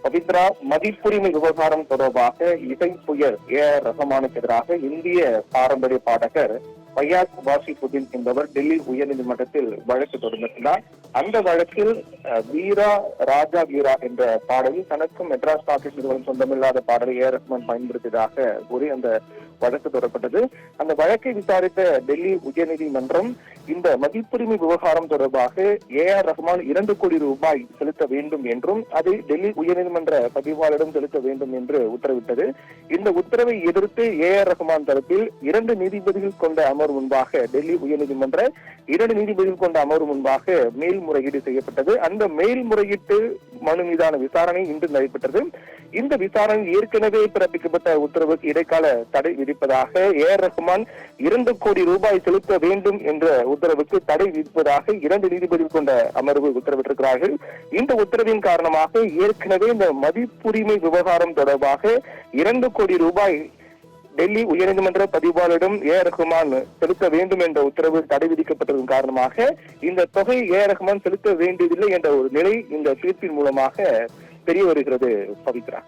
பவித்ரா, மதிப்புரிமை விவகாரம் தொடர்பாக இசை புயல் AR ரஹ்மானுக்கு எதிராக இந்திய பாரம்பரிய பாடகர் ஃபயாஸ் வாசிபுதீன் என்பவர் டெல்லி உயர்நீதிமன்றத்தில் வழக்கு தொடர்ந்திருந்தார். அந்த வழக்கில் வீரா ராஜா வீரா என்ற பாடலில் தனக்கும் மெட்ராஸ் டாக்கீஸ் நிறுவனம் சொந்தமில்லாத பாடலை AR ரஹ்மான் பயன்படுத்தியதாக கூறி அந்த வழக்கு தொடரப்பட்டது. அந்த வழக்கை விசாரித்த டெல்லி உயர்நீதிமன்றம் இந்த மதிப்புரிமை விவகாரம் தொடர்பாக AR ரஹ்மான் 2 கோடி ரூபாய் செலுத்த வேண்டும் என்றும் அதை டெல்லி உயர்நீதிமன்ற பதிவாளரிடம் செலுத்த வேண்டும் என்று உத்தரவிட்டது. இந்த உத்தரவை எதிர்த்து AR ரஹ்மான் தரப்பில் 2 நீதிபதிகள் கொண்ட அமர்வு முன்பாக டெல்லி உயர்நீதிமன்ற 2 நீதிபதிகள் கொண்ட அமர்வு முன்பாக மேல்முறையீடு செய்யப்பட்டது. அந்த மேல்முறையீட்டு மனு மீதான விசாரணை இன்று நடைபெற்றது. இந்த விசாரணை ஏற்கனவே பிறப்பிக்கப்பட்ட உத்தரவுக்கு இடைக்கால தடை விதிப்பதாக AR ரஹ்மான் 2 கோடி ரூபாய் செலுத்த வேண்டும் என்ற உத்தரவுக்கு தடை விதிப்பதாக 2 நீதிபதிகள் கொண்ட அமர்வு உத்தரவிட்டிருக்கிறார்கள். இந்த உத்தரவின் காரணமாக ஏற்கனவே இந்த மதிப்புரிமை விவகாரம் தொடர்பாக 2 கோடி ரூபாய் டெல்லி உயர்நீதிமன்ற பதிவாளரிடம் AR ரஹ்மான் செலுத்த வேண்டும் என்ற உத்தரவு தடை விதிக்கப்பட்டதன் காரணமாக இந்த தொகை AR ரஹ்மான் செலுத்த வேண்டியதில்லை என்ற ஒரு நிலை இந்த தீர்ப்பின் மூலமாக தெரிய வருகிறது. பவித்ரா.